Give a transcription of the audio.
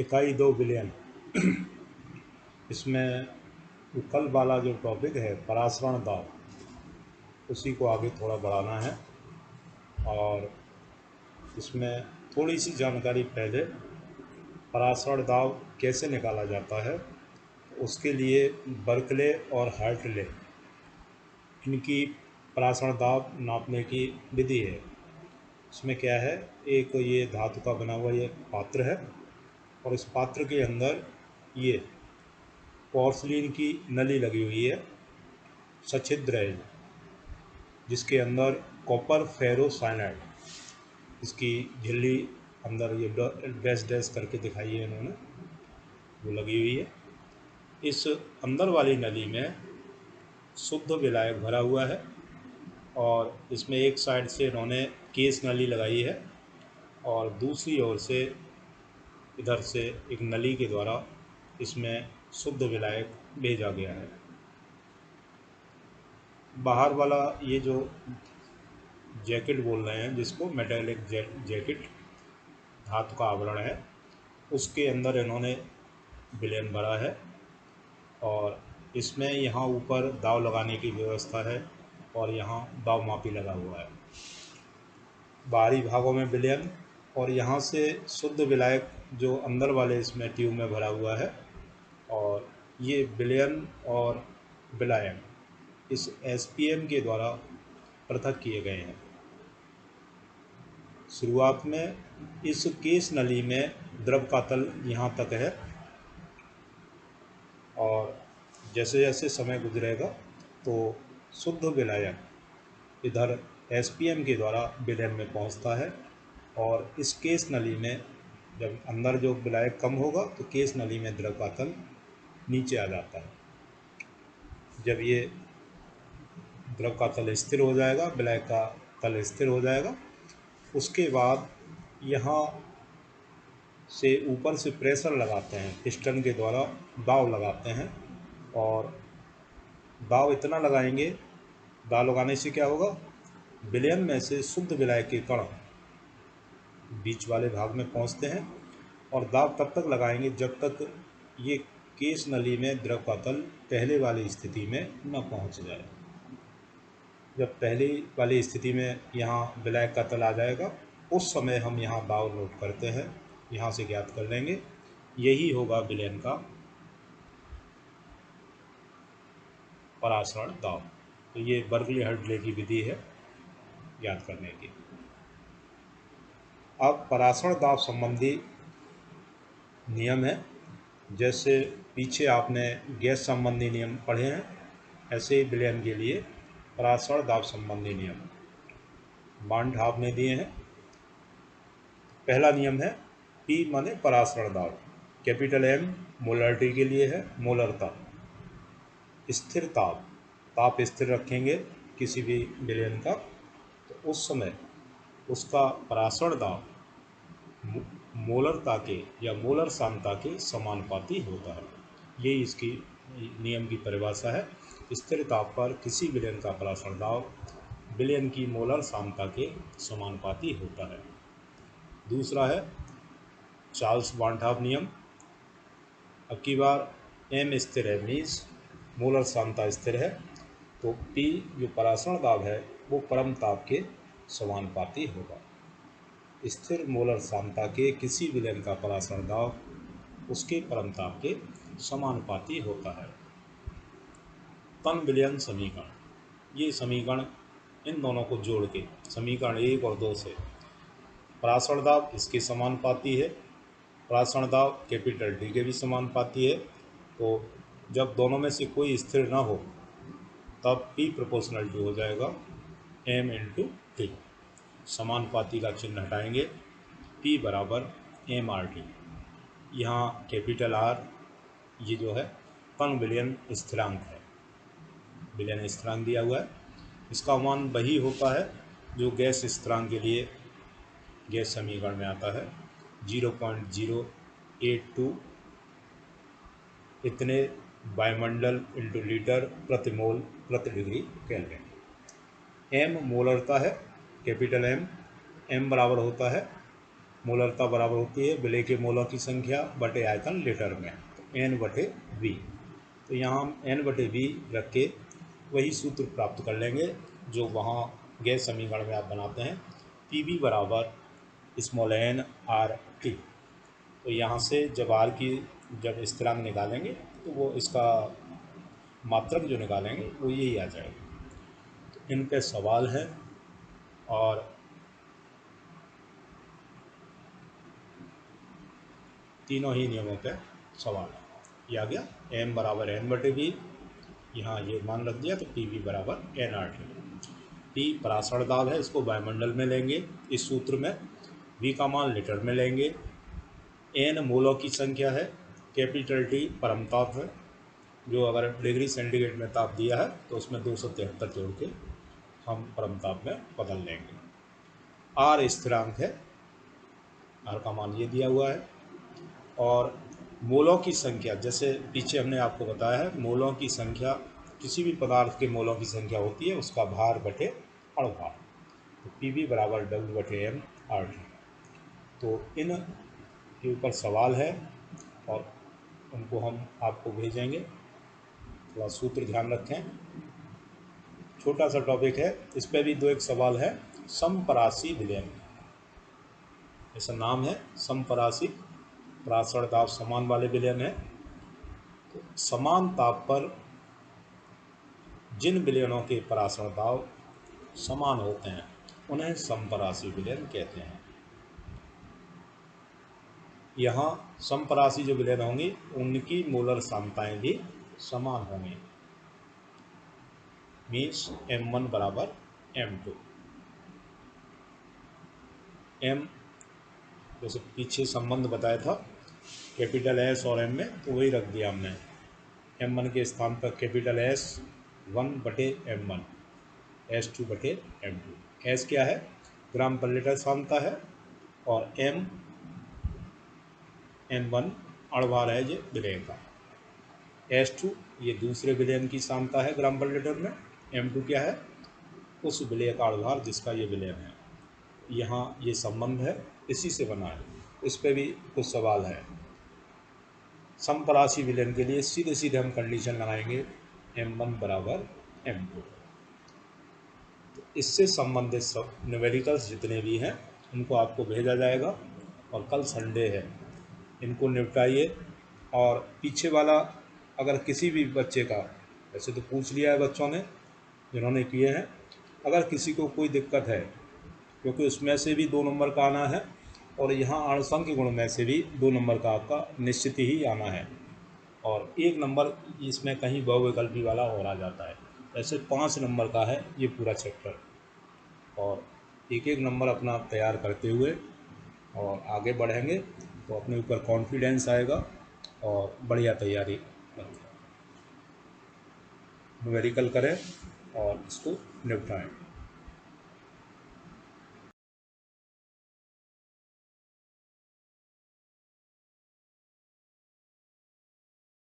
इकाई 2 विलयन। इसमें जो कल वाला जो टॉपिक है परासरण दाब, उसी को आगे थोड़ा बढ़ाना है। और इसमें थोड़ी सी जानकारी पहले, परासरण दाब कैसे निकाला जाता है उसके लिए बर्कले और हार्टले इनकी परासरण दाब नापने की विधि है। इसमें क्या है, एक ये धातु का बना हुआ ये पात्र है और इस पात्र के अंदर ये पोर्सिलीन की नली लगी हुई है, सच्छिद्र है, जिसके अंदर कॉपर फेरोसाइनाइड, इसकी झिल्ली अंदर ये डैश डैश करके दिखाई है इन्होंने, वो लगी हुई है। इस अंदर वाली नली में शुद्ध विलायक भरा हुआ है और इसमें एक साइड से इन्होंने केस नली लगाई है और दूसरी ओर से इधर से एक नली के द्वारा इसमें शुद्ध विलायक भेजा गया है। बाहर वाला ये जो जैकेट बोल रहे हैं, जिसको मेटेलिक जैकेट, धातु का आवरण है, उसके अंदर इन्होंने विलयन भरा है और इसमें यहाँ ऊपर दाव लगाने की व्यवस्था है और यहाँ दाव मापी लगा हुआ है। बाहरी भागों में विलयन और यहाँ से शुद्ध विलायक जो अंदर वाले इसमें ट्यूब में भरा हुआ है, और ये विलयन और विलायक इस एसपीएम के द्वारा पृथक किए गए हैं। शुरुआत में इस केस नली में द्रव का तल यहाँ तक है और जैसे जैसे समय गुजरेगा तो शुद्ध विलायक इधर एसपीएम के द्वारा विलयन में पहुँचता है और इस केस नली में जब अंदर जो विलायक कम होगा तो केस नली में द्रव का तल नीचे आ जाता है। जब ये द्रव का तल स्थिर हो जाएगा, विलायक का तल स्थिर हो जाएगा, उसके बाद यहाँ से ऊपर से प्रेशर लगाते हैं, पिस्टन के द्वारा दाव लगाते हैं और दाव इतना लगाएंगे, दाव लगाने से क्या होगा, विलयन में से शुद्ध विलायक के कण बीच वाले भाग में पहुंचते हैं और दाव तब तक लगाएंगे जब तक ये केस नली में द्रव का तल पहले वाली स्थिति में न पहुंच जाए। जब पहली वाली स्थिति में यहाँ विलायक का तल आ जाएगा, उस समय हम यहाँ दाव नोट करते हैं, यहाँ से ज्ञात कर लेंगे। यही होगा विलयन का परासरण दाव। तो ये बर्कले हार्टले की विधि है ज्ञात करने की। अब परासरण दाव संबंधी नियम है, जैसे पीछे आपने गैस संबंधी नियम पढ़े हैं, ऐसे ही विलयन के लिए परासरण दाब संबंधी नियम बांड आपने दिए हैं। पहला नियम है P माने परासरण दाब, कैपिटल M मोलरिटी के लिए है, मोलरता। स्थिर ताप, ताप स्थिर रखेंगे किसी भी विलयन का तो उस समय उसका परासरण दाब मोलरता के या मोलर सांद्रता के समानुपाती होता है। ये इसकी नियम की परिभाषा है। स्थिर ताप पर किसी विलयन का परासरण दाब विलयन की मोलर सांद्रता के समानुपाती होता है। दूसरा है चार्ल्स बांठाफ नियम। अब की बार M स्थिर है, मीन्स मोलर सांद्रता स्थिर है, तो P जो परासरण दाब है वो परम ताप के समानुपाती होगा। स्थिर मोलर सांद्रता के किसी विलयन का परासरण दाब उसके परम ताप के समानुपाती होता है। तन विलयन समीकरण, ये समीकरण इन दोनों को जोड़ के समीकरण 1 और 2 से परासरण दाब इसके समानुपाती है, परासरण दाब कैपिटल D के भी समानुपाती है। तो जब दोनों में से कोई स्थिर ना हो तब P प्रोपोर्शनल टू हो जाएगा M इंटू T। समानुपाती का चिन्ह हटाएंगे, P बराबर MRT। यहाँ कैपिटल R ये जो है तन विलयन स्थिरांक है, विलयन स्थिरांक दिया हुआ है। इसका मान वही होता है जो गैस स्थिरांक के लिए गैस समीकरण में आता है, 0.082 इतने वायुमंडल इंटू लीटर प्रति मोल प्रति डिग्री केल्विन। M मोलरता है, कैपिटल M, M बराबर होता है मोलरता बराबर होती है विलेय के मोलों की संख्या बटे आयतन लीटर में, तो एन बटे वी। तो यहाँ हम एन बटे वी रख के वही सूत्र प्राप्त कर लेंगे जो वहाँ गैस समीकरण में आप बनाते हैं, पी वी बराबर स्मॉल एन आर टी। तो यहाँ से जब स्थिरांक निकालेंगे तो वो इसका मात्रक जो निकालेंगे वो यही आ जाएगा। तो इन पे सवाल है और तीनों ही नियमों पे सवाल है। ये आ गया एम बराबर एन बटे वी, यहाँ ये मान रख दिया तो पी वी बराबर एन आर टी। पी परासरण दाब है, इसको वायुमंडल में लेंगे इस सूत्र में, वी का मान लीटर में लेंगे, एन मोलों की संख्या है, कैपिटल टी परम ताप है, जो अगर डिग्री सेंटीग्रेड में ताप दिया है तो उसमें 273 जोड़ के हम परम ताप में बदल लेंगे। आर स्थिरांक है, आर का मान ये दिया हुआ है, और मोलों की संख्या जैसे पीछे हमने आपको बताया है, मोलों की संख्या किसी भी पदार्थ के मोलों की संख्या होती है उसका भार बटे अणुभार, तो पी वी बराबर डब्ल्यू बटे एम आर टी। तो इन के ऊपर सवाल है और उनको हम आपको भेजेंगे, थोड़ा सूत्र ध्यान रखें, छोटा सा टॉपिक है, इस पर भी 2-1 सवाल है। समपरासी विलयन, ऐसा नाम है समपरासी, परासरण ताप समान वाले विलयन है। तो समान ताप पर जिन विलयनों के परासरण ताप समान होते हैं उन्हें समपरासी विलयन कहते हैं। यहाँ समपरासी जो विलयन होंगी उनकी मोलर सांद्रताएं भी समान होंगी, मीन्स M1 बराबर M2। M जैसे पीछे संबंध बताया था कैपिटल एस और एम में, तो वही रख दिया हमने, M1 के स्थान पर कैपिटल एस 1 बटे M1, S2 बटे M2। एस क्या है, ग्राम पर लीटर सांद्रता है, और M1 अणुभार है ये विलयन का, S2 ये दूसरे विलयन की सांद्रता है ग्राम पर लीटर में, M2 क्या है, उस विलय का अणुभार जिसका ये विलयन है। यहाँ ये संबंध है, इसी से बना है। इस पे भी कुछ सवाल है। समपरासी विलयन के लिए सीधे सीधे हम कंडीशन लगाएंगे M1 बराबर M2। तो इससे संबंधित सब न्यूमेरिकल्स जितने भी हैं उनको आपको भेजा जाएगा, और कल संडे है, इनको निपटाइए। और पीछे वाला अगर किसी भी बच्चे का, वैसे तो पूछ लिया है बच्चों ने जिन्होंने किए हैं, अगर किसी को कोई दिक्कत है, क्योंकि उसमें से भी 2 नंबर का आना है और यहाँ अणुसंख्य गुण में से भी 2 नंबर का आपका निश्चित ही आना है, और 1 नंबर इसमें कहीं बहुविकल्पी वाला और आ जाता है। ऐसे 5 नंबर का है ये पूरा चैप्टर, और एक एक नंबर अपना तैयार करते हुए और आगे बढ़ेंगे तो अपने ऊपर कॉन्फिडेंस आएगा और बढ़िया तैयारी न्यूमेरिकल करें और इसको निपटाएं।